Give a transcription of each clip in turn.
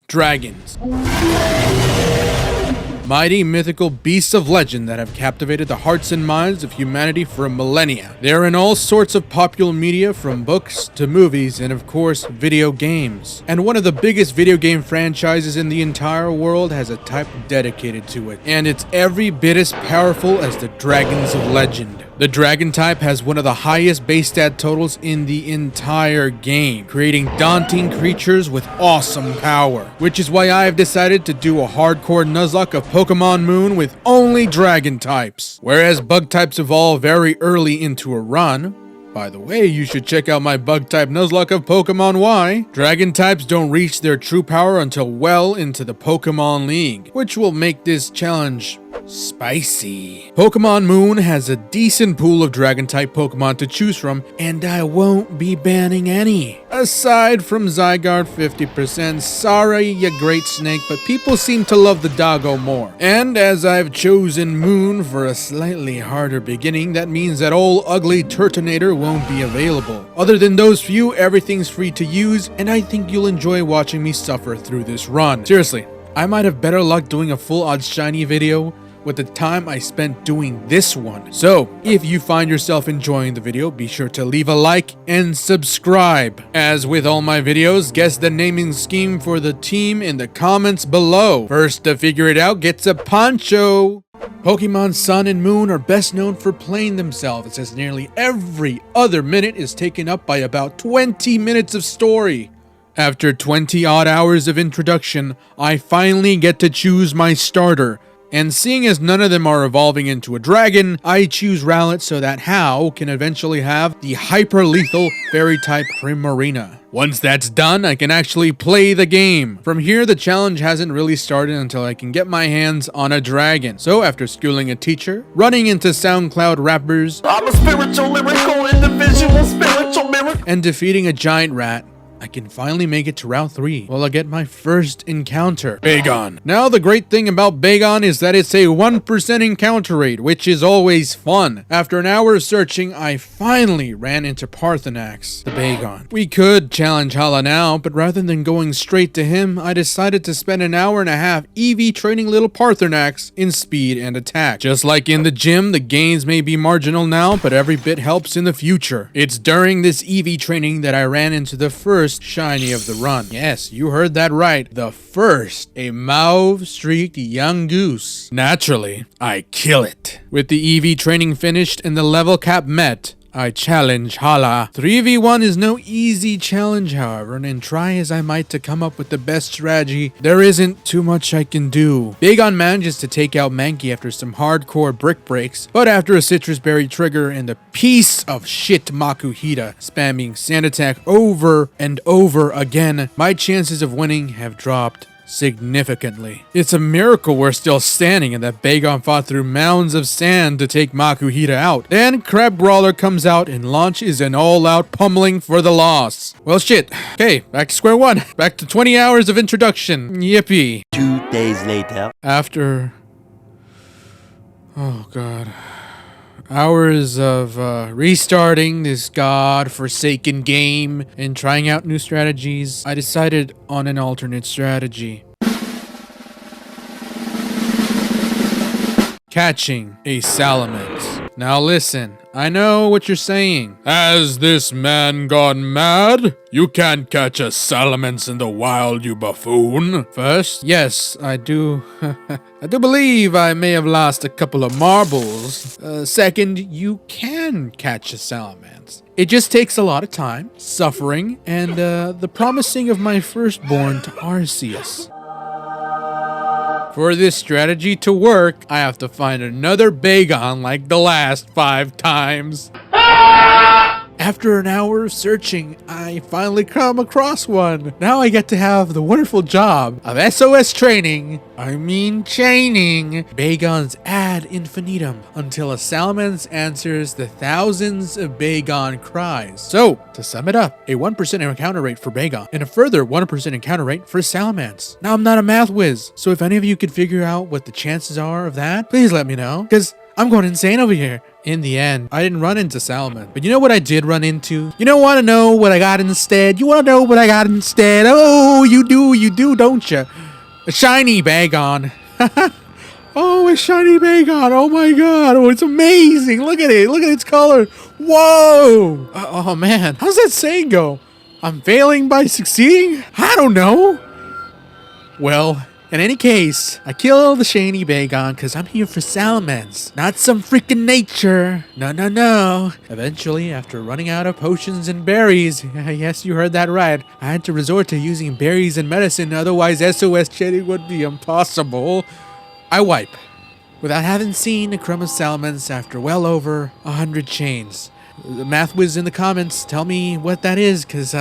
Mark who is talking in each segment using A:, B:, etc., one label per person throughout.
A: Dragons. Mighty mythical beasts of legend that have captivated the hearts and minds of humanity for millennia. They're in all sorts of popular media, from books to movies and of course video games. And one of the biggest video game franchises in the entire world has a type dedicated to it. And it's every bit as powerful as the dragons of legend. The dragon type has one of the highest base stat totals in the entire game, creating daunting creatures with awesome power. Which is why I have decided to do a hardcore Nuzlocke of Pokemon Moon with only dragon types. Whereas bug types evolve very early into a run. By the way, you should check out my bug type Nuzlocke of Pokemon Y. Dragon types don't reach their true power until well into the Pokemon League, which will make this challenge spicy. Pokemon Moon has a decent pool of dragon type Pokemon to choose from, and I won't be banning any. Aside from Zygarde 50%, sorry you great snake, but people seem to love the doggo more. And as I've chosen Moon for a slightly harder beginning, that means that old ugly Turtonator won't be available. Other than those few, everything's free to use, and I think you'll enjoy watching me suffer through this run. Seriously, I might have better luck doing a full odds shiny video with the time I spent doing this one. So, if you find yourself enjoying the video, be sure to leave a like and subscribe. As with all my videos, guess the naming scheme for the team in the comments below. First to figure it out gets a poncho. Pokemon Sun and Moon are best known for playing themselves, as nearly every other minute is taken up by about 20 minutes of story. After 20 odd hours of introduction, I finally get to choose my starter. And seeing as none of them are evolving into a dragon, I choose Rowlet so that Hau can eventually have the hyper-lethal Fairy-type Primarina. Once that's done, I can actually play the game. From here, the challenge hasn't really started until I can get my hands on a dragon. So after schooling a teacher, running into SoundCloud rappers,
B: I'm a spiritual, lyrical, individual, spiritual mirror,
A: and defeating a giant rat, I can finally make it to Route 3, while I get my first encounter, Bagon. Now the great thing about Bagon is that it's a 1% encounter rate, which is always fun. After an hour of searching, I finally ran into Parthenax, the Bagon. We could challenge Hala now, but rather than going straight to him, I decided to spend an hour and a half EV training little Parthenax in speed and attack. Just like in the gym, the gains may be marginal now, but every bit helps in the future. It's during this EV training that I ran into the first shiny of the run. Yes, you heard that right. The first, a mauve-streaked young goose. Naturally, I kill it. With the EV training finished and the level cap met, I challenge Hala. 3v1 is no easy challenge, however, and try as I might to come up with the best strategy, there isn't too much I can do. Bagon manages to take out Mankey after some hardcore brick breaks, but after a citrus berry trigger and a piece of shit Makuhita spamming sand attack over and over again, my chances of winning have dropped significantly. It's a miracle we're still standing and that Bagon fought through mounds of sand to take Makuhita out. Then Crab Brawler comes out and launches an all-out pummeling for the loss. Well shit. Okay, back to square one. Back to 20 hours of introduction. Yippee.
B: 2 days later.
A: After... oh god. Hours of restarting this god-forsaken game and trying out new strategies, I decided on an alternate strategy. Catching a Salamence. Now listen, I know what you're saying. Has this man gone mad? You can't catch a Salamence in the wild, you buffoon. First, yes, I do. I do believe I may have lost a couple of marbles. Second, you can catch a Salamence. It just takes a lot of time, suffering, and the promising of my firstborn to Arceus. For this strategy to work, I have to find another Bagon like the last 5 times. After an hour of searching, I finally come across one. Now I get to have the wonderful job of SOS chaining Bagons ad infinitum until a Salamence answers the thousands of Bagon cries. So, to sum it up, a 1% encounter rate for Bagon and a further 1% encounter rate for Salamence. Now I'm not a math whiz, so if any of you could figure out what the chances are of that, please let me know, because I'm going insane over here. In the end, I didn't run into Salmon. But you know what I did run into? You don't want to know what I got instead? You want to know what I got instead? Oh, you do, don't you? A shiny Bagon. Oh, a shiny Bagon. Oh my god. Oh, it's amazing. Look at it. Look at its color. Whoa. Oh man. How's that saying go? I'm failing by succeeding? I don't know. Well, in any case, I killed the shiny Bagon because I'm here for Salamence, not some freaking nature. No. Eventually, after running out of potions and berries, yes, you heard that right, I had to resort to using berries and medicine, otherwise SOS chaining would be impossible. I wipe, without having seen a crumb of Salamence after well over 100 chains. The math whiz in the comments, tell me what that is, because,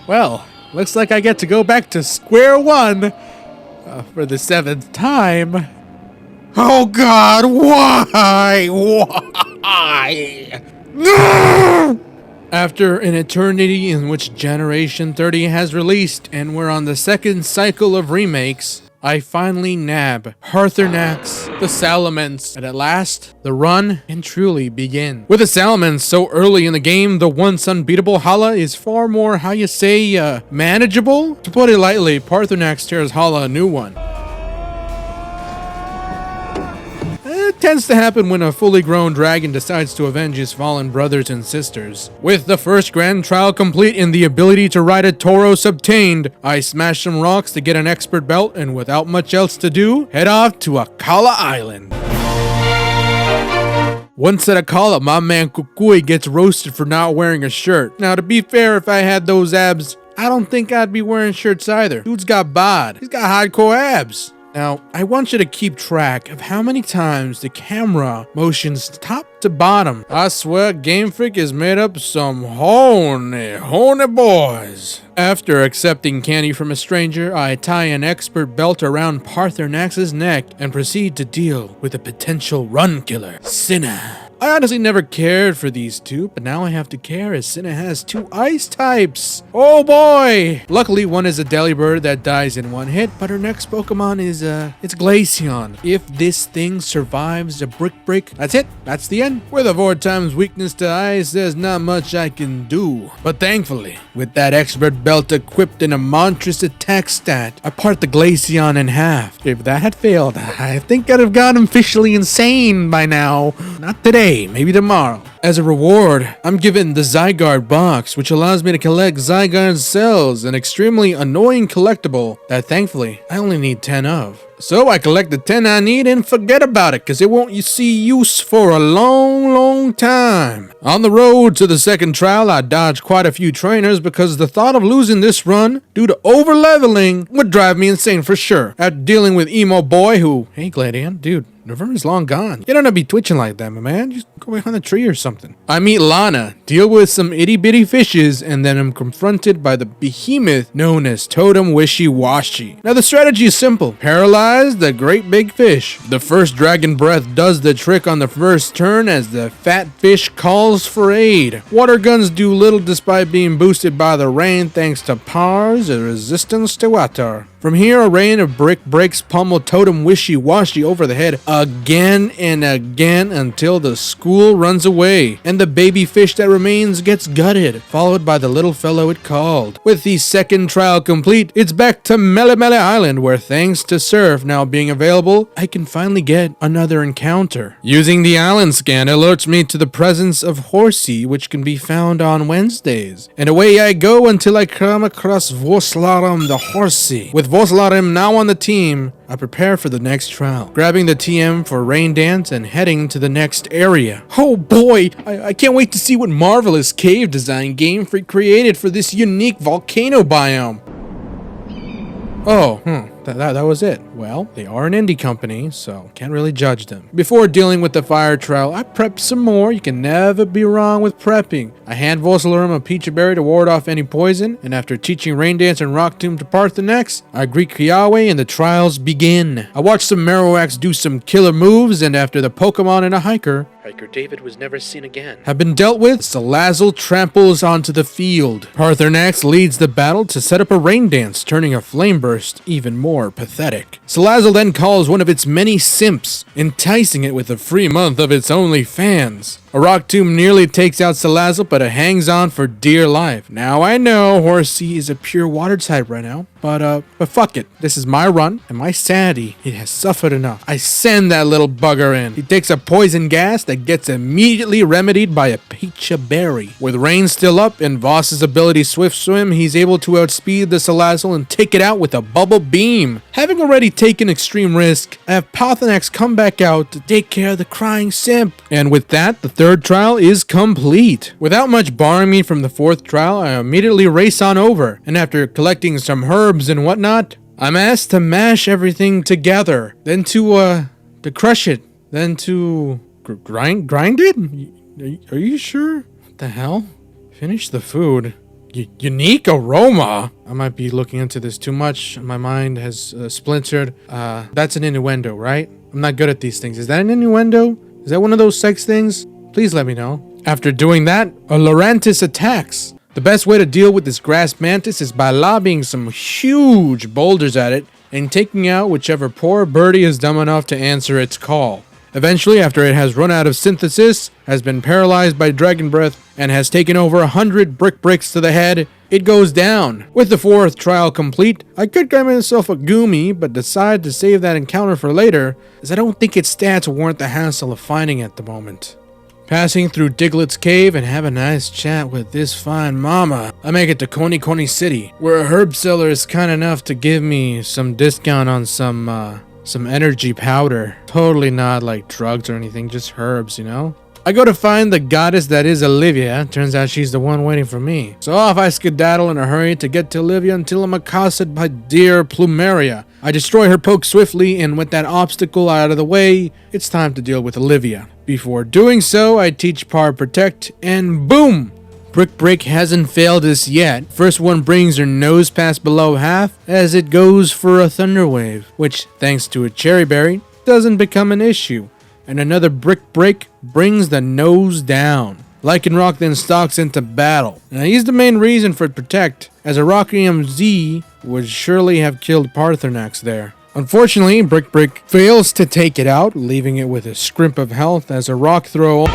A: well, looks like I get to go back to square one for the 7th time. Oh God, why? Why? No! After an eternity in which Generation 30 has released and we're on the 2nd cycle of remakes, I finally nab Paarthurnax, the Salamence, and at last, the run can truly begin. With the Salamence so early in the game, the once unbeatable Hala is far more, manageable? To put it lightly, Paarthurnax tears Hala a new one. It tends to happen when a fully grown dragon decides to avenge his fallen brothers and sisters. With the first grand trial complete and the ability to ride a Tauros obtained, I smash some rocks to get an expert belt, and without much else to do, head off to Akala Island. Once at Akala, my man Kukui gets roasted for not wearing a shirt. Now, to be fair, if I had those abs, I don't think I'd be wearing shirts either. Dude's got bod. He's got hardcore abs. Now, I want you to keep track of how many times the camera motions top to bottom. I swear Game Freak is made up of some horny boys. After accepting candy from a stranger, I tie an expert belt around Paarthurnax's neck and proceed to deal with a potential run killer, Cinna. I honestly never cared for these two, but now I have to care as Cinna has 2 ice types. Oh boy! Luckily, one is a Delibird that dies in 1 hit, but her next Pokemon is, it's Glaceon. If this thing survives a brick break, that's it. That's the end. With a 4 times weakness to ice, there's not much I can do. But thankfully, with that expert belt equipped in a monstrous attack stat, I part the Glaceon in half. If that had failed, I think I'd have gone officially insane by now. Not today. Maybe tomorrow. As a reward, I'm given the Zygarde box, which allows me to collect Zygarde cells, an extremely annoying collectible that thankfully I only need 10 of. So I collect the 10 I need and forget about it, cause it won't see use for a long time. On the road to the 2nd trial, I dodged quite a few trainers because the thought of losing this run due to overleveling would drive me insane for sure. After dealing with Emo Boy who, hey Gladian, dude, November's long gone. You don't have to be twitching like that, my man. Just go behind the tree or something. I meet Lana, deal with some itty bitty fishes, and then I'm confronted by the behemoth known as Totem Wishy-Washy. Now the strategy is simple. Paralyze the great big fish. The first dragon breath does the trick on the first turn as the fat fish calls for aid. Water guns do little despite being boosted by the rain thanks to Par's resistance to water. From here, a rain of brick breaks pummel Totem Wishy-Washy over the head again and again until the school runs away and the baby fish that remains gets gutted, followed by the little fellow it called. With the 2nd trial complete, it's back to Melemele Island where, thanks to Surf now being available, I can finally get another encounter. Using the island scan alerts me to the presence of Horsey, which can be found on Wednesdays. And away I go until I come across Voslarum the Horsey. With Voslarum now on the team, I prepare for the next trial, grabbing the TM for Rain Dance and heading to the next area. Oh boy, I can't wait to see what marvelous cave design Game Freak created for this unique volcano biome. Oh, that was it. Well, they are an indie company, so can't really judge them. Before dealing with the fire trial, I prepped some more. You can never be wrong with prepping. I hand Voslarum a Peachy Berry to ward off any poison, and after teaching Rain Dance and Rock Tomb to Paarthurnax, I greet Kiawe and the trials begin. I watched some Marowaks do some killer moves, and after the Pokemon and a Hiker David was never seen again, have been dealt with, Salazzle tramples onto the field. Paarthurnax leads the battle to set up a Rain Dance, turning a Flame Burst even more more pathetic. Salazzle then calls one of its many simps, enticing it with a free month of its OnlyFans. A rock tomb nearly takes out Salazzle, but it hangs on for dear life. Now I know Horsey is a pure water type right now, but fuck it. This is my run, and my sanity, it has suffered enough. I send that little bugger in. He takes a poison gas that gets immediately remedied by a Pecha Berry. With rain still up and Voss's ability Swift Swim, he's able to outspeed the Salazzle and take it out with a Bubble Beam. Having already taken extreme risk, I have Paarthurnax come back out to take care of the crying simp. And with that, the third trial is complete. Without much borrowing me from the fourth trial, I immediately race on over, and after collecting some herbs and whatnot, I'm asked to mash everything together, then to crush it, then to grind it? Are you sure? What the hell? Finish the food. Unique aroma. I might be looking into this too much. My mind has splintered. That's an innuendo, right? I'm not good at these things. Is that an innuendo? Is that one of those sex things? Please let me know. After doing that, a Lurantis attacks. The best way to deal with this grass mantis is by lobbing some huge boulders at it and taking out whichever poor birdie is dumb enough to answer its call. Eventually, after it has run out of synthesis, has been paralyzed by dragon breath, and has taken over 100 bricks to the head, it goes down. With the fourth trial complete, I could grab myself a Goomy, but decide to save that encounter for later, as I don't think its stats warrant the hassle of finding it at the moment. Passing through Diglett's cave and have a nice chat with this fine mama, I make it to Coney City, where a herb seller is kind enough to give me some discount on some energy powder. Totally not like drugs or anything, just herbs, you know? I go to find the goddess that is Olivia. Turns out she's the one waiting for me. So off I skedaddle in a hurry to get to Olivia until I'm accosted by dear Plumeria. I destroy her poke swiftly, and with that obstacle out of the way, it's time to deal with Olivia. Before doing so, I teach Par Protect, and boom! Brick Break hasn't failed us yet. First one brings her nose past below half as it goes for a Thunder Wave, which, thanks to a Cherry Berry, doesn't become an issue. And another Brick Break brings the nose down. Lycanroc then stalks into battle. Now he's the main reason for Protect, as a Rockium Z would surely have killed Paarthurnax there. Unfortunately, Brick Break fails to take it out, leaving it with a scrimp of health as a Rock Throw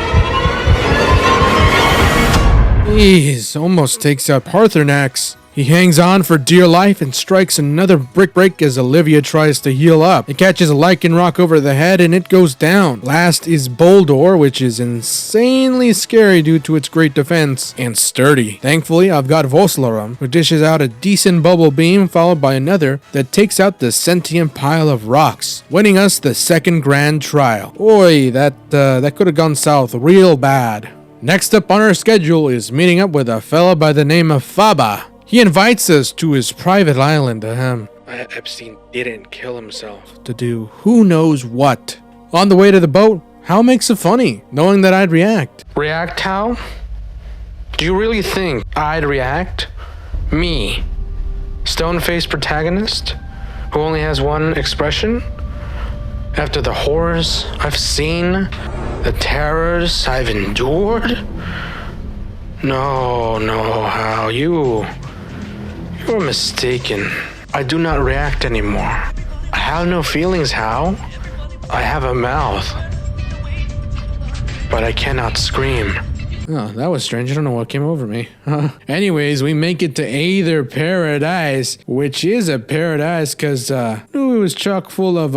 A: almost takes out Paarthurnax. He hangs on for dear life and strikes another Brick Break as Olivia tries to heal up. It catches a Lycanroc over the head and it goes down. Last is Boldor, which is insanely scary due to its great defense and sturdy. Thankfully, I've got Voslarum, who dishes out a decent Bubble Beam followed by another that takes out the sentient pile of rocks, winning us the second grand trial. Oi, that could have gone south real bad. Next up on our schedule is meeting up with a fella by the name of Faba. He invites us to his private island. Epstein didn't kill himself to do who knows what. On the way to the boat, Hal makes it funny, knowing that I'd react.
C: React, Hal? Do you really think I'd react? Me, stone-faced protagonist, who only has one expression? After the horrors I've seen, the terrors I've endured? No, Hal, you're mistaken. I do not react anymore. I have no feelings, Hal. I have a mouth, but I cannot scream.
A: Oh, that was strange. I don't know what came over me. Anyways, we make it to Aether Paradise, which is a paradise because it was chock full of,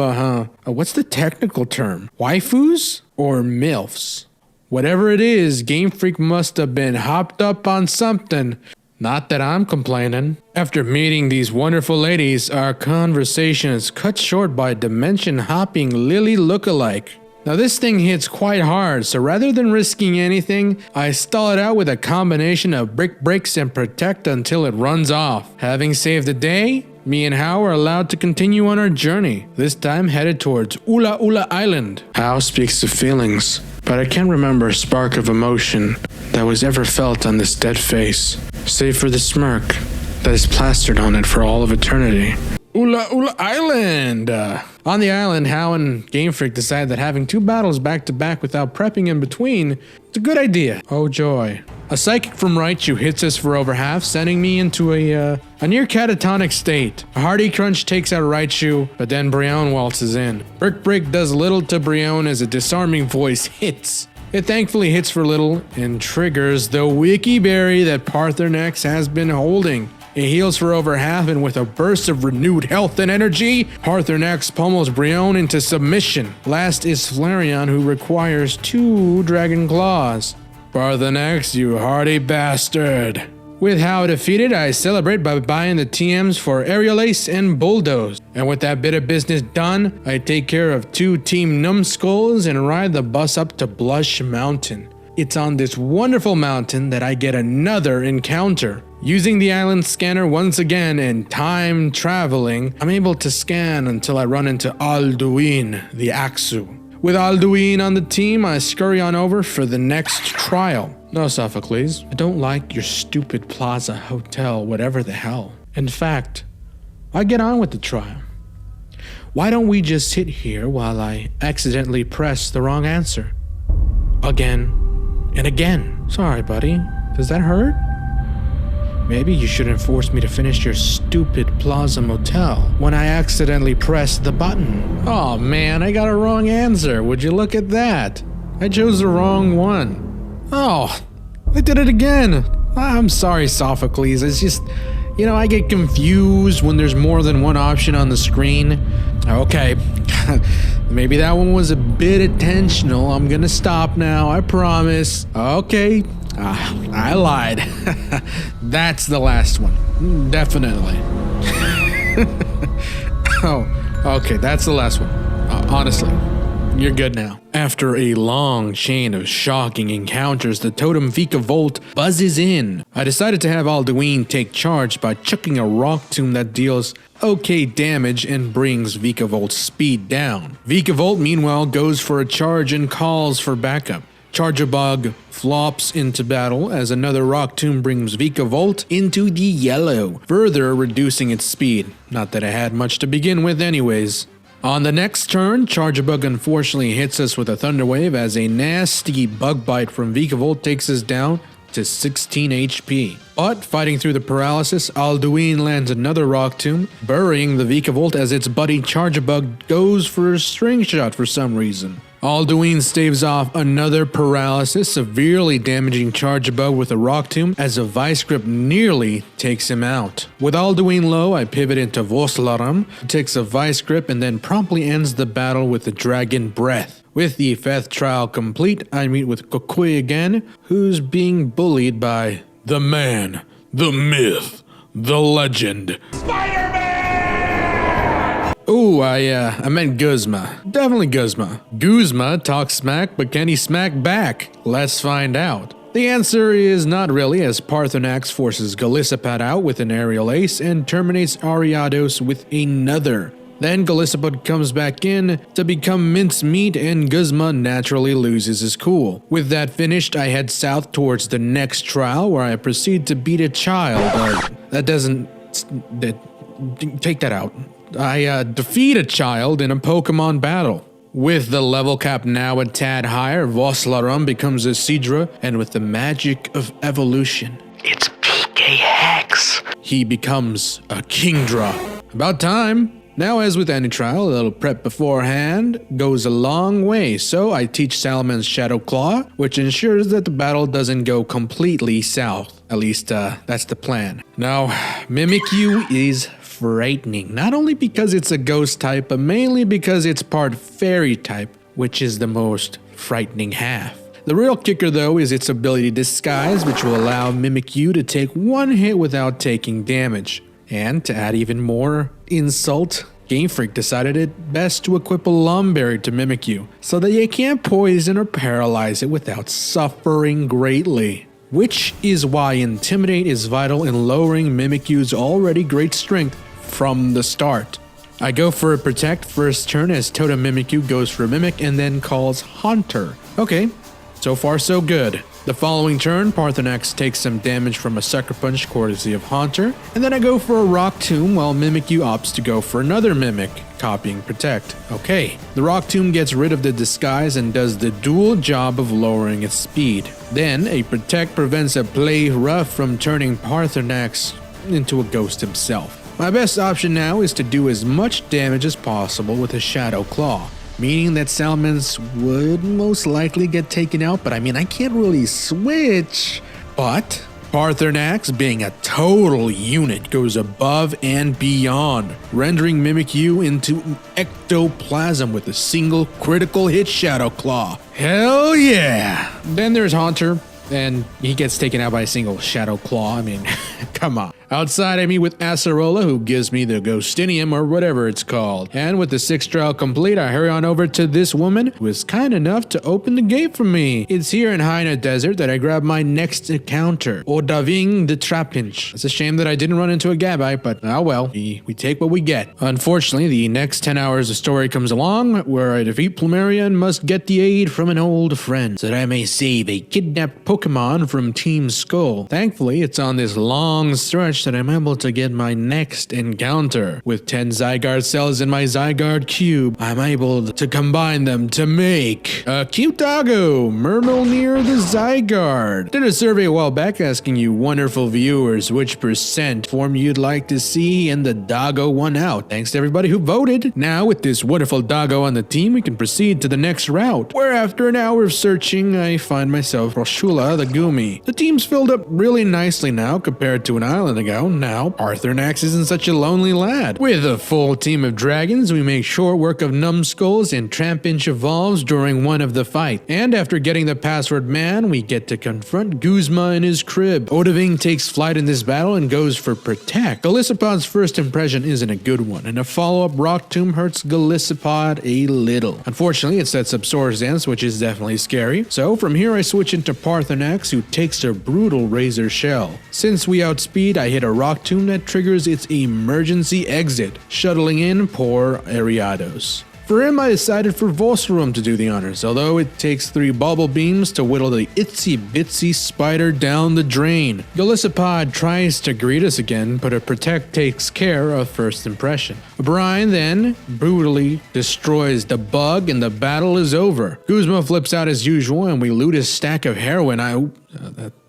A: what's the technical term? Waifus or MILFs? Whatever it is, Game Freak must have been hopped up on something. Not that I'm complaining. After meeting these wonderful ladies, our conversation is cut short by dimension-hopping Lily lookalike. Now this thing hits quite hard, so rather than risking anything, I stall it out with a combination of Brick Breaks and Protect until it runs off. Having saved the day, me and Hal are allowed to continue on our journey, this time headed towards Ula'Ula Island. Hal speaks of feelings, but I can't remember a spark of emotion that was ever felt on this dead face, save for the smirk that is plastered on it for all of eternity.
C: Ula'Ula Island. On the island, Hao and Game Freak decide that having 2 battles back to back without prepping in between is a good idea. Oh joy. A psychic from Raichu hits us for over half, sending me into a near catatonic state. A hearty crunch takes out Raichu, but then Brion waltzes in. Brick Break does little to Brion as a disarming voice hits. It thankfully hits for little and triggers the Wiki Berry that Parthenax has been holding. It heals for over half, and with a burst of renewed health and energy, Parthenax pummels Brion into submission. Last is Flareon, who requires 2 Dragon Claws. Parthenax, you hardy bastard. With Hao defeated, I celebrate by buying the TMs for Aerial Ace and Bulldoze. And with that bit of business done, I take care of 2 Team Numbskulls and ride the bus up to Blush Mountain. It's on this wonderful mountain that I get another encounter. Using the island scanner once again and time traveling, I'm able to scan until I run into Alduin, the Axu. With Alduin on the team, I scurry on over for the next trial. No, Sophocles, I don't like your stupid Plaza Hotel, whatever the hell. In fact, I get on with the trial. Why don't we just sit here while I accidentally press the wrong answer? Again and again. Sorry, buddy. Does that hurt? Maybe you shouldn't force me to finish your stupid Plaza Motel when I accidentally pressed the button. Oh man, I got a wrong answer. Would you look at that? I chose the wrong one. Oh, I did it again. I'm sorry, Sophocles. It's just, I get confused when there's more than one option on the screen. Okay, maybe that one was a bit intentional. I'm gonna stop now, I promise. Okay. I lied. That's the last one. Definitely. Oh, okay, that's the last one. Honestly, you're good now. After a long chain of shocking encounters, the Totem Vikavolt buzzes in. I decided to have Alduin take charge by chucking a rock tomb that deals okay damage and brings Vikavolt's speed down. Vikavolt, meanwhile, goes for a charge and calls for backup. Charjabug flops into battle as another rock tomb brings Vikavolt into the yellow, further reducing its speed. Not that it had much to begin with anyways. On the next turn, Charjabug unfortunately hits us with a Thunder Wave as a nasty bug bite from Vikavolt takes us down to 16 HP. But fighting through the paralysis, Alduin lands another rock tomb, burying the Vikavolt as its buddy Charjabug goes for a string shot for some reason. Alduin staves off another paralysis, severely damaging Charjabug with a rock tomb as a Vice Grip nearly takes him out. With Alduin low, I pivot into Voslaram, who takes a Vice Grip and then promptly ends the battle with the Dragon Breath. With the 5th trial complete, I meet with Kokui again, who's being bullied by the man, the myth, the legend. Ooh, I meant Guzma. Definitely Guzma. Guzma talks smack, but can he smack back? Let's find out. The answer is not really, as Parthenax forces Golisopod out with an aerial ace and terminates Ariados with another. Then Golisopod comes back in to become mincemeat and Guzma naturally loses his cool. With that finished, I head south towards the next trial where I proceed to beat a child. Take that out. I defeat a child in a Pokemon battle. With the level cap now a tad higher, Voslaram becomes a Seadra, and with the magic of evolution, it's PK Hex, he becomes a Kingdra. About time. Now, as with any trial, a little prep beforehand goes a long way, so I teach Salaman's Shadow Claw, which ensures that the battle doesn't go completely south. At least, that's the plan. Now, Mimikyu is frightening, not only because it's a ghost type, but mainly because it's part fairy type, which is the most frightening half. The real kicker though is its ability Disguise, which will allow Mimikyu to take one hit without taking damage. And to add even more insult, Game Freak decided it best to equip a Lumberry to Mimikyu, so that you can't poison or paralyze it without suffering greatly. Which is why Intimidate is vital in lowering Mimikyu's already great strength from the start. I go for a Protect first turn as Totem Mimikyu goes for Mimic and then calls Haunter. Okay, so far so good.
A: The following turn, Parthenax takes some damage from a Sucker Punch courtesy of Haunter, and then I go for a Rock Tomb while Mimikyu opts to go for another Mimic, copying Protect. Okay, the Rock Tomb gets rid of the disguise and does the dual job of lowering its speed. Then, a Protect prevents a Play Rough from turning Parthenax into a ghost himself. My best option now is to do as much damage as possible with a Shadow Claw, meaning that Salamence would most likely get taken out, but I mean, I can't really switch. But Parthenax, being a total unit, goes above and beyond, rendering Mimikyu into ectoplasm with a single critical hit Shadow Claw. Hell yeah! Then there's Haunter, and he gets taken out by a single Shadow Claw. I mean, come on. Outside, I meet with Acerola, who gives me the Ghostinium or whatever it's called. And with the 6th trial complete, I hurry on over to this woman who is kind enough to open the gate for me. It's here in Haina Desert that I grab my next encounter, Odaving the Trapinch. It's a shame that I didn't run into a Gabite, but oh well, we take what we get. Unfortunately, the next 10 hours of story comes along where I defeat Plumeria and must get the aid from an old friend so that I may save a kidnapped Pokemon from Team Skull. Thankfully, it's on this long stretch that I'm able to get my next encounter. With 10 Zygarde cells in my Zygarde cube, I'm able to combine them to make a cute doggo, Murmilnir the Zygarde. Did a survey a while back asking you wonderful viewers which percent form you'd like to see, and the doggo won out. Thanks to everybody who voted. Now, with this wonderful doggo on the team, we can proceed to the next route, where after an hour of searching, I find myself Ula'Ula the Gumi. The team's filled up really nicely now compared to an island ago. Now, Parthenax isn't such a lonely lad. With a full team of dragons, we make short work of Numbskulls, and Trapinch evolves during one of the fights. And after getting the password man, we get to confront Guzma in his crib. Odaving takes flight in this battle and goes for Protect. Golisopod's first impression isn't a good one, and a follow-up Rock Tomb hurts Golisopod a little. Unfortunately, it sets up Swordsdance, which is definitely scary. So from here I switch into Parthenax, who takes a brutal Razor Shell. Since we outspeed, I hit a Rock Tomb that triggers its emergency exit, shuttling in poor Ariados. For him, I decided for Volsarung to do the honors, although it takes 3 bubble beams to whittle the itsy bitsy spider down the drain. Golisopod tries to greet us again, but a Protect takes care of first impression. Brian then brutally destroys the bug and the battle is over. Guzma flips out as usual and we loot his stack of heroin.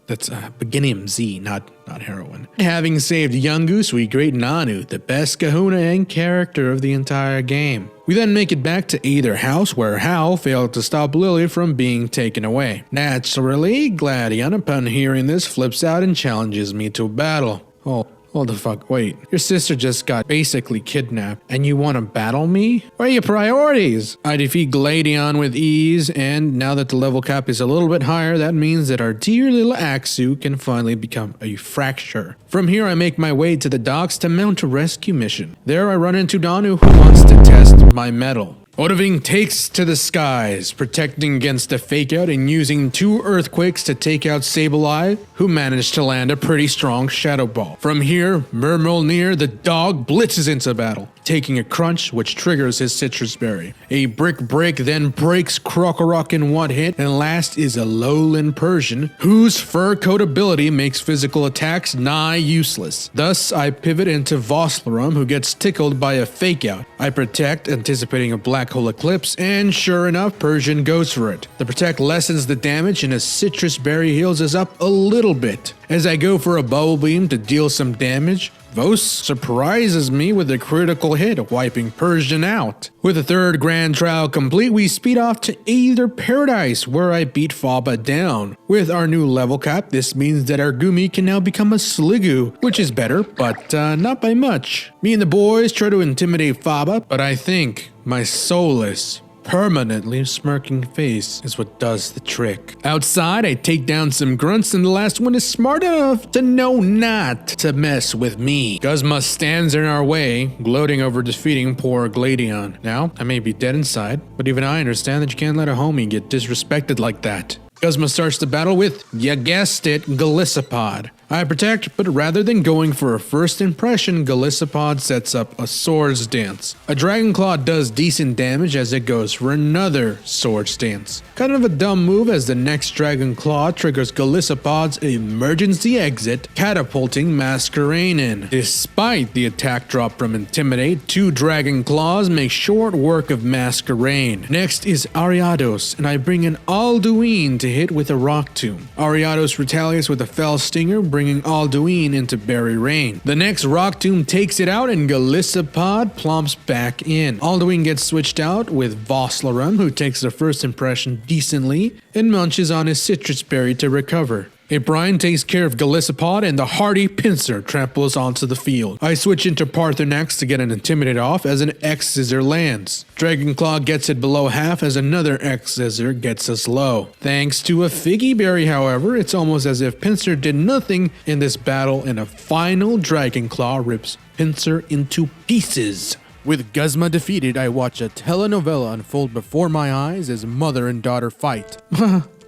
A: That's Beginnium Z, not heroin. Having saved Yungoos, we greet Nanu, the best kahuna and character of the entire game. We then make it back to Aether House, where Hal failed to stop Lily from being taken away. Naturally, Gladion, upon hearing this, flips out and challenges me to a battle. Hold the fuck, wait. Your sister just got basically kidnapped, and you want to battle me? Where are your priorities? I defeat Gladion with ease, and now that the level cap is a little bit higher, that means that our dear little Axu can finally become a fracture. From here, I make my way to the docks to mount a rescue mission. There I run into Nanu, who wants to test my mettle. Odaving takes to the skies, protecting against a fake out and using 2 earthquakes to take out Sableye, who managed to land a pretty strong Shadow Ball. From here, Murmilnir the dog blitzes into battle, taking a crunch which triggers his Citrus Berry. A Brick Break then breaks Krokorok in one hit, and last is a Lowland Persian, whose fur coat ability makes physical attacks nigh useless. Thus, I pivot into Volsarung, who gets tickled by a fake out. I protect, anticipating a Black Hole Eclipse, and sure enough, Persian goes for it. The Protect lessens the damage, and a Citrus Berry heals us up a little bit. As I go for a Bubble Beam to deal some damage, Vos surprises me with a critical hit, wiping Persian out. With the 3rd grand trial complete, we speed off to Aether Paradise, where I beat Faba down. With our new level cap, this means that our Gumi can now become a Sliggoo, which is better, but not by much. Me and the boys try to intimidate Faba, but I think my soulless, permanently smirking face is what does the trick. Outside, I take down some grunts, and the last one is smart enough to know not to mess with me. Guzma stands in our way, gloating over defeating poor Gladion. Now, I may be dead inside, but even I understand that you can't let a homie get disrespected like that. Guzma starts the battle with, you guessed it, Golisopod. I protect, but rather than going for a first impression, Golisopod sets up a Swords Dance. A Dragon Claw does decent damage as it goes for another Swords Dance. Kind of a dumb move as the next Dragon Claw triggers Golisopod's emergency exit, catapulting Masquerain in. Despite the attack drop from Intimidate, 2 Dragon Claws make short work of Masquerain. Next is Ariados, and I bring in Alduin to hit with a Rock Tomb. Ariados retaliates with a Fell Stinger, bringing Alduin into Berry Rain. The next Rock Tomb takes it out and Golisopod plumps back in. Alduin gets switched out with Voslarum, who takes the first impression decently and munches on his citrus berry to recover. Brian takes care of Golisopod and the hardy Pinsir tramples onto the field. I switch into Parthenax to get an Intimidate off as an X-Scissor lands. Dragonclaw gets it below half as another X-Scissor gets us low. Thanks to a Figgy Berry, however, it's almost as if Pinsir did nothing in this battle and a final Dragonclaw rips Pinsir into pieces. With Guzma defeated, I watch a telenovela unfold before my eyes as mother and daughter fight.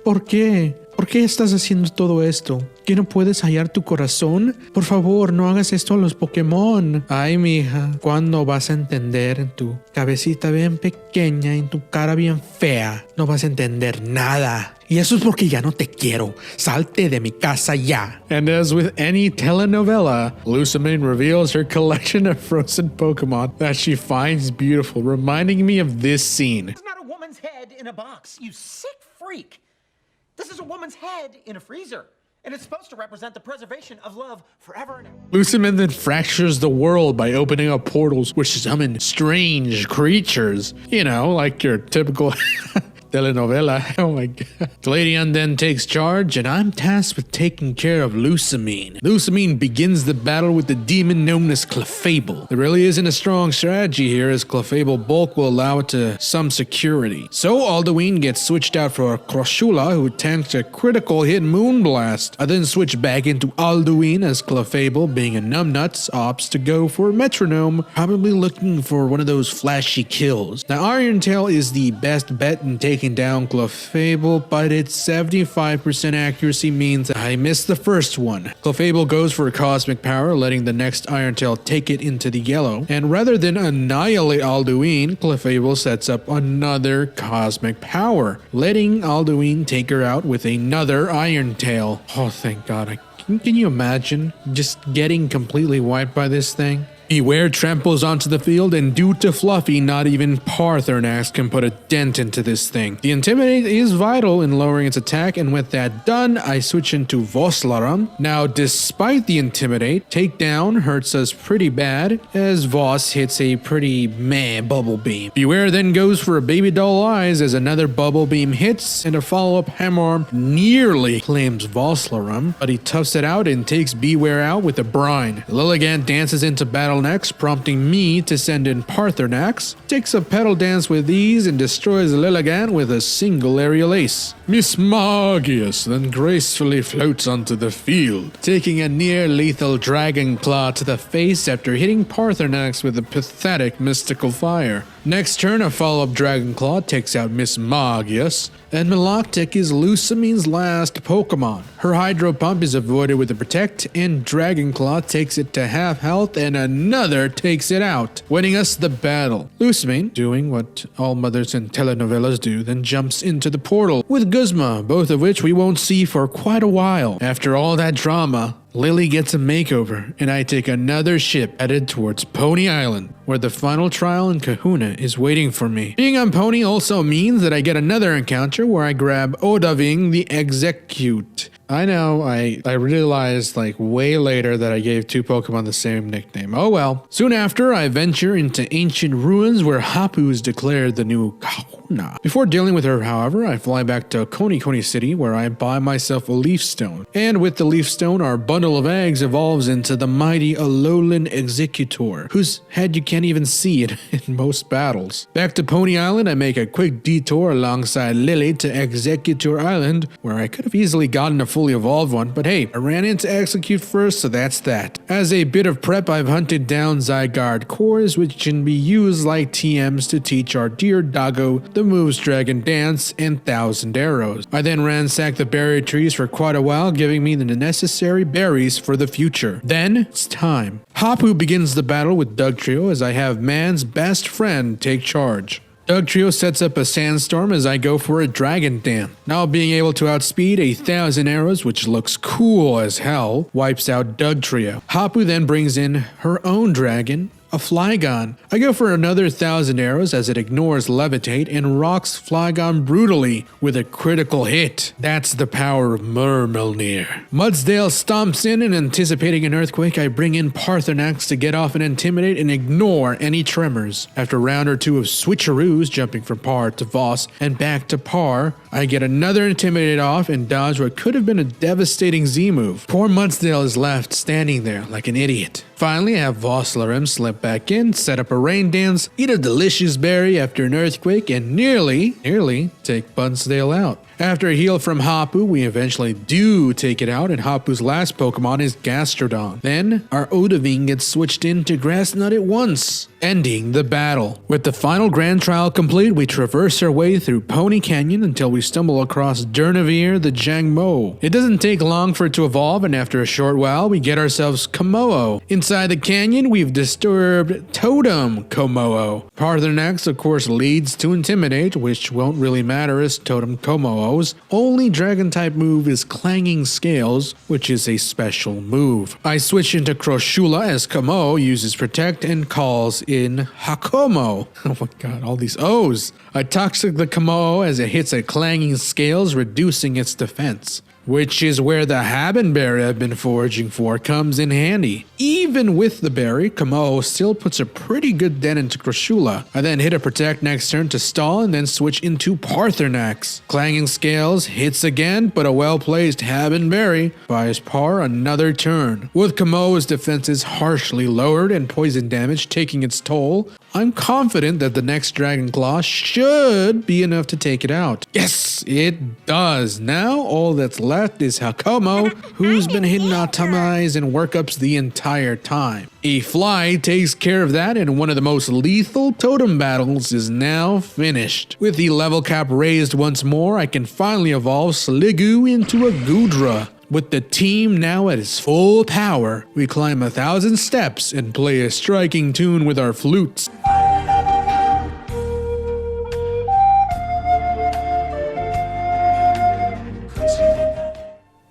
A: ¿Por qué? ¿Por qué estás haciendo todo esto? ¿Que no puedes hallar tu corazón? Por favor, no hagas esto a los Pokémon. Ay, mija, ¿cuándo vas a entender? En tu cabecita bien pequeña, en tu cara bien fea, no vas a entender nada. Y eso es porque ya no te quiero. Salte de mi casa ya. And as with any telenovela, Lucamine reveals her collection of frozen Pokemon that she finds beautiful, reminding me of this scene.
B: It's not a woman's head in a box, you sick freak. This is a woman's head in a freezer. And it's supposed to represent the preservation of love forever and ever.
A: Lucamine then fractures the world by opening up portals which summon strange creatures. You know, like your typical telenovela. Oh my god. Gladion then takes charge, and I'm tasked with taking care of Lucamine. Lucamine begins the battle with the demon known as Clefable. There really isn't a strong strategy here, as Clefable bulk will allow it to some security. So Alduin gets switched out for Crushula, who tanks a critical hit Moonblast. I then switch back into Alduin as Clefable, being a numbnuts, opts to go for Metronome, probably looking for one of those flashy kills. Now Iron Tail is the best bet in taking down Clefable, but its 75% accuracy means I missed the first one. Clefable goes for Cosmic Power, letting the next Iron Tail take it into the yellow, and rather than annihilate Alduin, Clefable sets up another Cosmic Power, letting Alduin take her out with another Iron Tail. Oh, thank God. Can you imagine just getting completely wiped by this thing? Beware tramples onto the field, and due to Fluffy, not even Parthenax can put a dent into this thing. The Intimidate is vital in lowering its attack, and with that done, I switch into Voslarum. Now, despite the Intimidate, Takedown hurts us pretty bad, as Voss hits a pretty meh Bubble Beam. Beware then goes for a Baby Doll Eyes as another Bubble Beam hits, and a follow-up Hammerarm nearly claims Voslarum, but he toughs it out and takes Beware out with a Brine. Lilligant dances into battle next, prompting me to send in Parthenax, takes a Petal Dance with ease and destroys Lilligant with a single aerial ace. Miss Magius then gracefully floats onto the field, taking a near-lethal Dragon Claw to the face after hitting Parthenax with a pathetic Mystical Fire. Next turn, a follow-up Dragon Claw takes out Miss Magius, and Meloctic is Lucamine's last Pokemon. Her Hydro Pump is avoided with a Protect, and Dragon Claw takes it to half health, and another takes it out, winning us the battle. Lucamine, doing what all mothers in telenovelas do, then jumps into the portal with Guzma, both of which we won't see for quite a while. After all that drama, Lily gets a makeover, and I take another ship headed towards Poni Island, where the final trial in Kahuna is waiting for me. Being on Poni also means that I get another encounter where I grab Odaving the Execute. I know, I realized like way later that I gave 2 Pokemon the same nickname. Oh well. Soon after, I venture into ancient ruins where Hapu is declared the new Kahuna. Before dealing with her, however, I fly back to Koni City where I buy myself a Leaf Stone. And with the Leaf Stone, our bundle of eggs evolves into the mighty Alolan Executor, whose head you can't even see in most battles. Back to Poni Island, I make a quick detour alongside Lily to Executor Island, where I could have easily gotten a fully evolved one, but hey, I ran into Execute first, so that's that. As a bit of prep, I've hunted down Zygarde cores, which can be used like TMs to teach our dear doggo the moves Dragon Dance and 1,000 Arrows. I then ransacked the berry trees for quite a while, giving me the necessary berries for the future. Then, it's time. Hapu begins the battle with Dugtrio as I have man's best friend take charge. Dugtrio sets up a sandstorm as I go for a Dragon Dance. Now being able to outspeed 1,000 Arrows, which looks cool as hell, wipes out Dugtrio. Hapu then brings in her own dragon, a Flygon. I go for another 1,000 Arrows as it ignores Levitate and rocks Flygon brutally with a critical hit. That's the power of Myrmilnir. Mudsdale stomps in and anticipating an earthquake, I bring in Parthenax to get off and intimidate and ignore any tremors. After a round or two of switcheroos, jumping from par to Voss and back to par, I get another intimidate off and dodge what could have been a devastating Z move. Poor Mudsdale is left standing there like an idiot. Finally, I have Vosslarem slip back in, set up a rain dance, eat a delicious berry after an earthquake, and nearly take Mudsdale out. After a heal from Hapu, we eventually do take it out, and Hapu's last Pokemon is Gastrodon. Then, our Odovine gets switched into Grassnut at once, ending the battle. With the final grand trial complete, we traverse our way through Poni Canyon until we stumble across Durnavir the Jangmo. It doesn't take long for it to evolve, and after a short while, we get ourselves kommo-o. Inside the canyon, we've disturbed Totem kommo-o. Parthenax, of course, leads to Intimidate, which won't really matter as Totem kommo-o's only Dragon-type move is Clanging Scales, which is a special move. I switch into Crushula as kommo-o uses Protect and calls in Hakomo. Oh my god, all these O's. I Toxic the kommo-o as it hits a Clanging Scales, reducing its defense. Which is where the Habenberry I've been foraging for comes in handy. Even with the berry, kommo-o still puts a pretty good dent into Crushula. I then hit a Protect next turn to stall and then switch into Parthenax. Clanging Scales hits again, but a well-placed Habenberry buys par another turn. With kommo-o's defenses harshly lowered and poison damage taking its toll, I'm confident that the next Dragon Claw should be enough to take it out. Yes, it does. Now all that's left is Hakomo, who's been hypnotized and workups the entire time. A fly takes care of that, and one of the most lethal totem battles is now finished. With the level cap raised once more, I can finally evolve Sliggoo into a Goodra. With the team now at its full power, we climb 1,000 steps and play a striking tune with our flutes.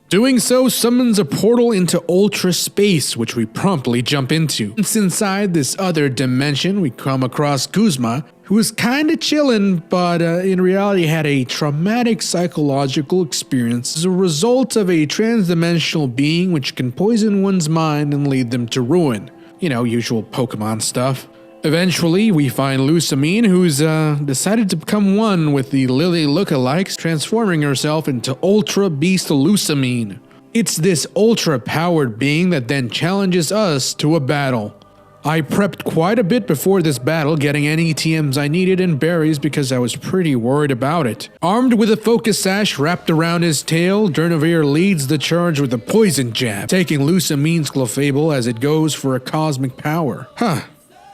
A: Doing so summons a portal into Ultra Space, which we promptly jump into. Once inside this other dimension, we come across Guzma, who was kinda chillin', but in reality had a traumatic psychological experience as a result of a trans-dimensional being which can poison one's mind and lead them to ruin. You know, usual Pokemon stuff. Eventually, we find Lusamine, who's decided to become one with the Lily lookalikes, transforming herself into Ultra Beast Lusamine. It's this ultra-powered being that then challenges us to a battle. I prepped quite a bit before this battle, getting any TMs I needed and berries because I was pretty worried about it. Armed with a focus sash wrapped around his tail, Durnavir leads the charge with a poison jab, taking Lusamine's Clefable as it goes for a cosmic power.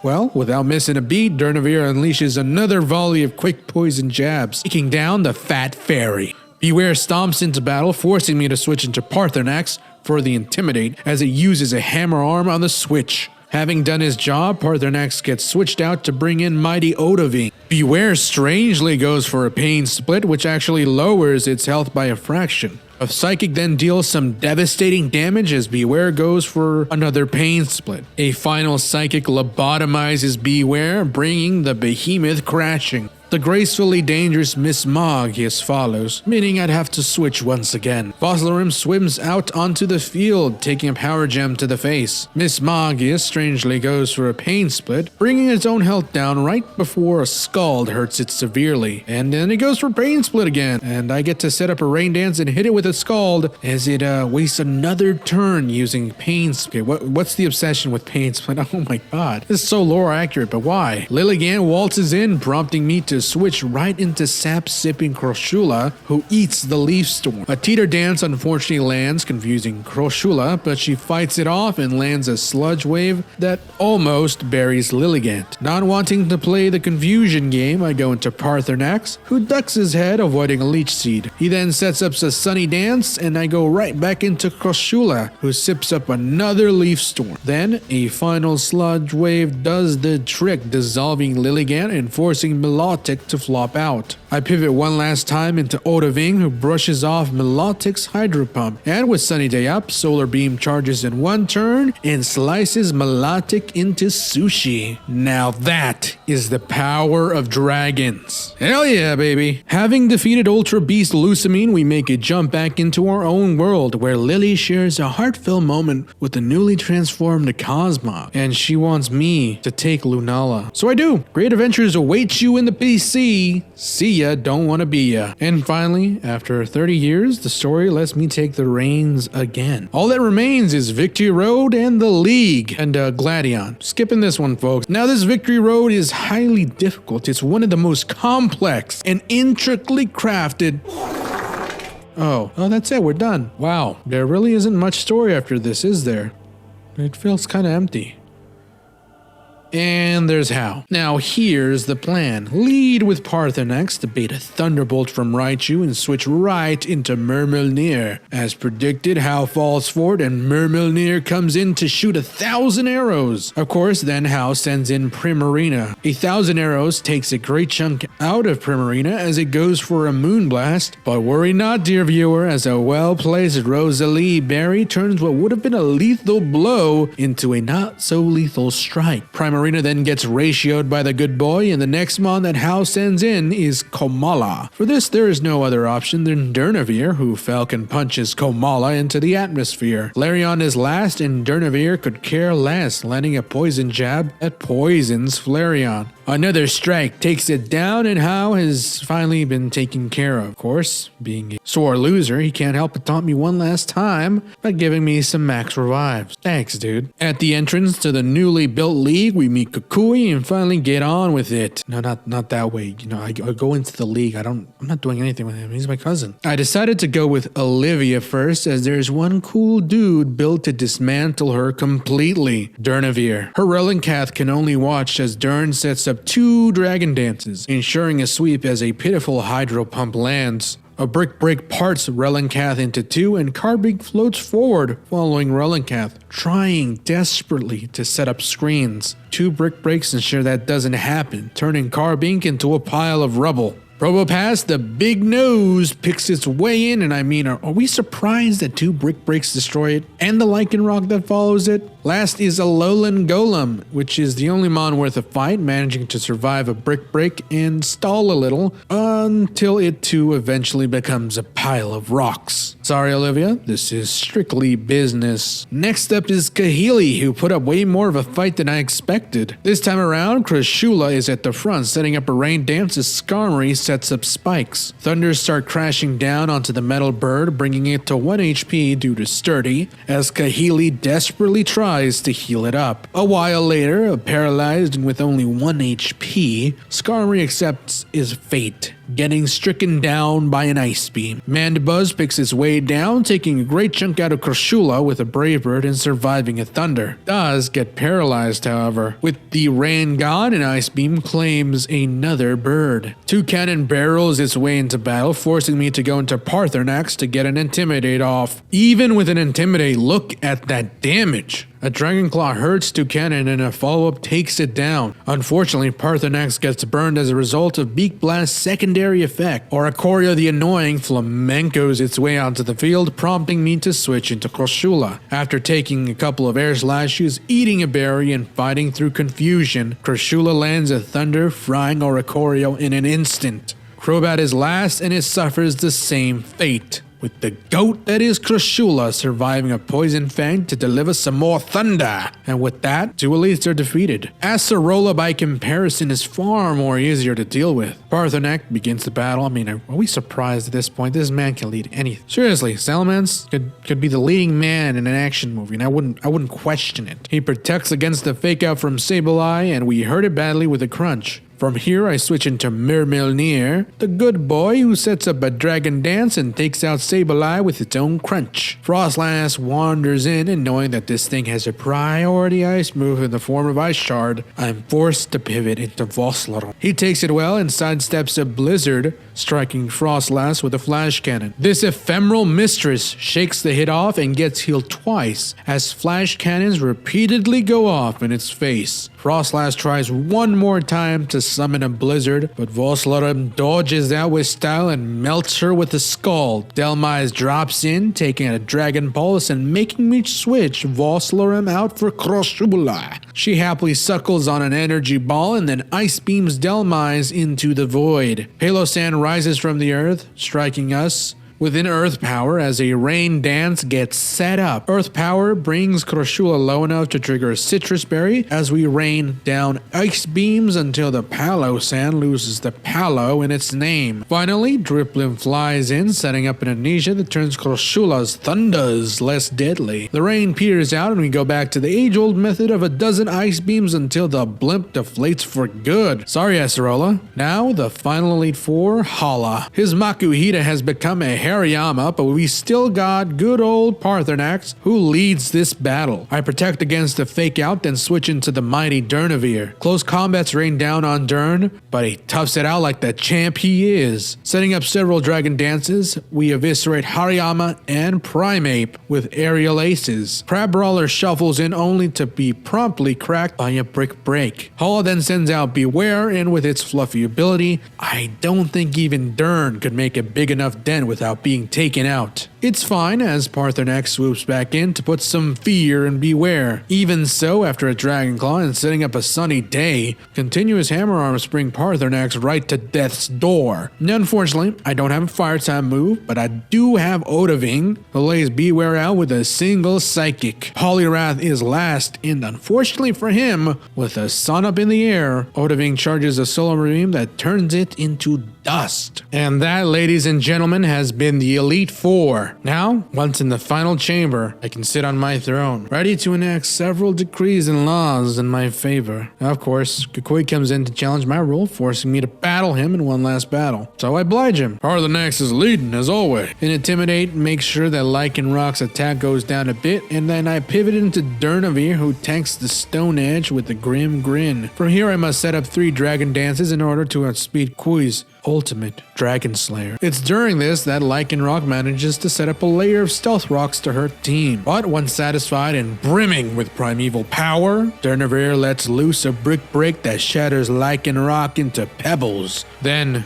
A: Well, without missing a beat, Durnavir unleashes another volley of quick poison jabs, taking down the Fat Fairy. Beware stomps into battle, forcing me to switch into Parthenax for the Intimidate as it uses a hammer arm on the switch. Having done his job, Parthenax gets switched out to bring in Mighty Odovine. Beware strangely goes for a Pain Split, which actually lowers its health by a fraction. A Psychic then deals some devastating damage as Beware goes for another Pain Split. A final Psychic lobotomizes Beware, bringing the behemoth crashing. The gracefully dangerous Miss Magius follows, meaning I'd have to switch once again. Vosslarem swims out onto the field, taking a power gem to the face. Miss Magius strangely goes for a Pain Split, bringing its own health down right before a Scald hurts it severely. And then it goes for Pain Split again, and I get to set up a Rain Dance and hit it with a Scald as it wastes another turn using Pain Split. What's the obsession with Pain Split? Oh my god. This is so lore accurate, but why? Lilligant waltzes in, prompting me to to switch right into sap-sipping Crushula, who eats the Leaf Storm. A teeter dance unfortunately lands, confusing Crushula, but she fights it off and lands a sludge wave that almost buries Lilligant. Not wanting to play the confusion game, I go into Parthenax, who ducks his head, avoiding a Leech Seed. He then sets up a Sunny Dance, and I go right back into Crushula, who sips up another Leaf Storm. Then, a final sludge wave does the trick, dissolving Lilligant and forcing Milotic to flop out. I pivot one last time into Odaving, who brushes off Milotic's Hydro Pump, and with Sunny Day up, Solar Beam charges in one turn and slices Milotic into sushi. Now that is the power of dragons. Hell yeah, baby! Having defeated Ultra Beast Lucamine, we make a jump back into our own world, where Lily shares a heartfelt moment with the newly transformed Cosmo, and she wants me to take Lunala. So I do. Great adventures await you in the PC. See ya, don't wanna be ya. And finally, after 30 years, the story lets me take the reins again. All that remains is Victory Road and the League, and Gladion. Skipping this one, folks. Now, this Victory Road is highly difficult. It's one of the most complex and intricately crafted. Oh, that's it, we're done. Wow, there really isn't much story after this, is there? It feels kind of empty. And there's how. Now here's the plan. Lead with Parthenax to bait a Thunderbolt from Raichu and switch right into Murmilnir. As predicted, Hao falls forward and Murmilnir comes in to shoot 1,000 arrows. Of course, then Hao sends in Primarina. 1,000 arrows takes a great chunk out of Primarina as it goes for a Moonblast. But worry not, dear viewer, as a well-placed Rosalie Berry turns what would have been a lethal blow into a not-so-lethal strike. Primarina then gets ratioed by the good boy, and the next mon that Hao sends in is Komala. For this, there is no other option than Durnavir, who Falcon punches Komala into the atmosphere. Flareon is last, and Durnavir could care less, landing a poison jab that poisons Flareon. Another strike takes it down, and Hao has finally been taken care of. Of course, being a sore loser, he can't help but taunt me one last time by giving me some max revives. Thanks, dude. At the entrance to the newly built league, we meet Kukui and finally get on with it. No, not that way. You know, I go into the league. I'm not doing anything with him. He's my cousin. I decided to go with Olivia first, as there's one cool dude built to dismantle her completely. Durnavir. Her Relencath can only watch as Dern sets up 2 dragon dances, ensuring a sweep as a pitiful Hydro Pump lands. A Brick Break parts Relencath into 2, and Carbink floats forward, following Relencath, trying desperately to set up screens. 2 Brick Breaks ensure that doesn't happen, turning Carbink into a pile of rubble. Probopass, the big nose, picks its way in, and I mean, are we surprised that 2 Brick Breaks destroy it, and the Lycanroc that follows it? Last is Alolan Golem, which is the only mon worth a fight, managing to survive a Brick Break and stall a little, until it too eventually becomes a pile of rocks. Sorry, Olivia, this is strictly business. Next up is Kahili, who put up way more of a fight than I expected. This time around, Crushula is at the front, setting up a rain dance as Skarmory sets up spikes. Thunders start crashing down onto the metal bird, bringing it to 1 HP due to Sturdy, as Kahili desperately tries to heal it up. A while later, paralyzed and with only 1 HP, Skarmory accepts his fate, getting stricken down by an ice beam. Mandibuzz picks its way down, taking a great chunk out of Crushula with a Brave Bird and surviving a Thunder. Does get paralyzed, however. With the rain gone, an ice beam claims another bird. Toucannon barrels its way into battle, forcing me to go into Parthenax to get an Intimidate off. Even with an Intimidate, look at that damage. A Dragonclaw hurts Toucannon and a follow-up takes it down. Unfortunately, Parthenax gets burned as a result of Beak Blast's secondary effect. Oricorio the Annoying flamencos its way onto the field, prompting me to switch into Crushula. After taking a couple of air slashes, eating a berry, and fighting through confusion, Crushula lands a Thunder, frying Oricorio in an instant. Crobat is last and it suffers the same fate, with the goat that is Crushula surviving a Poison Fang to deliver some more thunder. And with that, 2 elites are defeated. Acerola by comparison is far more easier to deal with. Parthenax begins the battle. I mean, are we surprised at this point? This man can lead anything. Seriously, Salamence could be the leading man in an action movie, and I wouldn't question it. He protects against the fake out from Sableye, and we hurt it badly with a crunch. From here, I switch into Myrmilnir, the good boy who sets up a dragon dance and takes out Sableye with its own crunch. Frostlass wanders in, and knowing that this thing has a priority ice move in the form of Ice Shard, I'm forced to pivot into Voslaro. He takes it well and sidesteps a Blizzard, striking Frostlass with a flash cannon. This ephemeral mistress shakes the hit off and gets healed twice as flash cannons repeatedly go off in its face. Frostlass tries one more time to summon a Blizzard, but Voslaro dodges out with style and melts her with a Scald. Delmise drops in, taking a Dragon Pulse and making me switch Voslaro out for Crushula. She happily suckles on an energy ball and then ice beams Delmise into the void. Palosan rises from the earth, striking us within Earth Power as a rain dance gets set up. Earth Power brings Crushula low enough to trigger a Citrus Berry as we rain down ice beams until the Palosan loses the Palo in its name. Finally, Driplim flies in, setting up an amnesia that turns Crushula's thunders less deadly. The rain peters out and we go back to the age-old method of a dozen ice beams until the blimp deflates for good. Sorry, Acerola. Now, the final Elite Four, Hala. His Makuhita has become a Hariyama, but we still got good old Parthenax who leads this battle. I protect against the fake out, then switch into the mighty Durnavir. Close combats rain down on Dern, but he toughs it out like the champ he is. Setting up several dragon dances, we eviscerate Hariyama and Primeape with aerial aces. Crab Brawler shuffles in only to be promptly cracked by a brick break. Hala then sends out Beware, and with its fluffy ability, I don't think even Dern could make a big enough dent without being taken out. It's fine as Parthenax swoops back in to put some fear in Beware. Even so, after a Dragon Claw and setting up a sunny day, continuous Hammer Arms bring Parthenax right to death's door. Unfortunately, I don't have a Fire Time move, but I do have Odaving, who lays Beware out with a single Psychic. Poliwrath is last, and unfortunately for him, with the sun up in the air, Odaving charges a Solar Beam that turns it into dust. And that, ladies and gentlemen, has been the Elite Four. Now, once in the final chamber, I can sit on my throne, ready to enact several decrees and laws in my favor. Of course, Kukui comes in to challenge my rule, forcing me to battle him in one last battle. So I oblige him. Parthenax is leading, as always. And Intimidate makes sure that Lycanroc's attack goes down a bit, and then I pivot into Durnavir, who tanks the Stone Edge with a grim grin. From here, I must set up 3 dragon dances in order to outspeed Kui's ultimate Dragon Slayer. It's during this that Lycanroc manages to set up a layer of stealth rocks to hurt team. But once satisfied and brimming with primeval power, Durnavir lets loose a brick break that shatters Lycanroc into pebbles. Then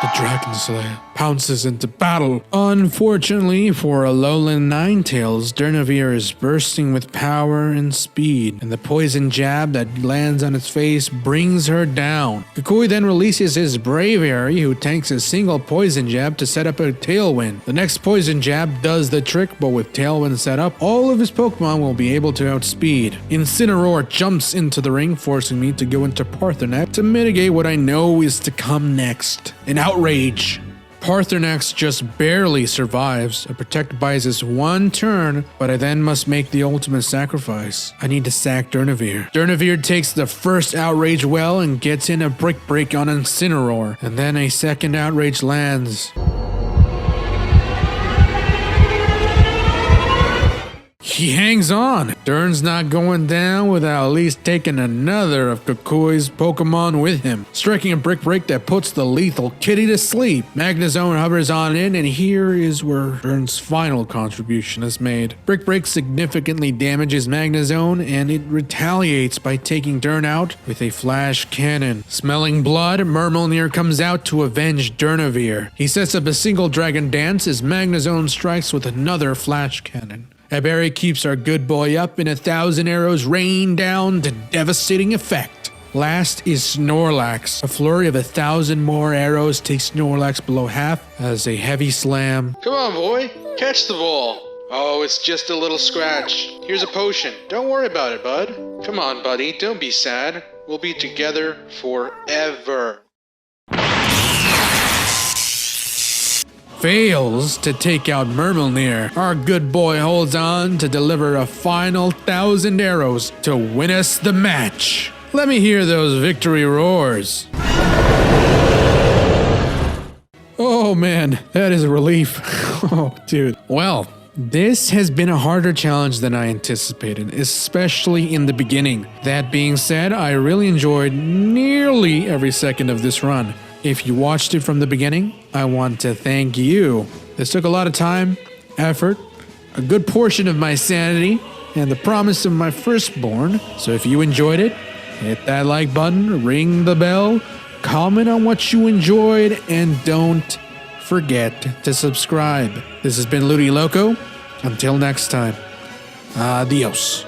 A: the Dragon Slayer pounces into battle. Unfortunately for Alolan Ninetales, Durnavir is bursting with power and speed, and the poison jab that lands on its face brings her down. Kukui then releases his Braviary, who tanks a single poison jab to set up a Tailwind. The next poison jab does the trick, but with Tailwind set up, all of his Pokemon will be able to outspeed. Incineroar jumps into the ring, forcing me to go into Parthenax to mitigate what I know is to come next. An outrage. Parthenax just barely survives. A Protect buys us one turn, but I then must make the ultimate sacrifice. I need to sack Durnavir. Durnavir takes the first outrage well and gets in a brick break on Incineroar, and then a second outrage lands. He hangs on. Dern's not going down without at least taking another of Kukui's Pokemon with him, striking a brick break that puts the lethal kitty to sleep. Magnezone hovers on in, and here is where Dern's final contribution is made. Brick break significantly damages Magnezone, and it retaliates by taking Dern out with a flash cannon. Smelling blood, Myrmilnir comes out to avenge Durnavir. He sets up a single dragon dance as Magnezone strikes with another flash cannon. Aberi keeps our good boy up, and 1,000 arrows rain down to devastating effect. Last is Snorlax. A flurry of 1,000 more arrows takes Snorlax below half as a heavy slam.
C: Come on, boy. Catch the ball. Oh, it's just a little scratch. Here's a potion. Don't worry about it, bud. Come on, buddy. Don't be sad. We'll be together forever.
A: fails to take out Murmilnir, our good boy holds on to deliver a final 1,000 arrows to win us the match. Let me hear those victory roars. Oh man, that is a relief. Oh, dude. Well, this has been a harder challenge than I anticipated, especially in the beginning. That being said, I really enjoyed nearly every second of this run. If you watched it from the beginning, I want to thank you. This took a lot of time, effort, a good portion of my sanity, and the promise of my firstborn. So if you enjoyed it, hit that like button, ring the bell, comment on what you enjoyed, and don't forget to subscribe. This has been Ludiloco. Until next time, adios.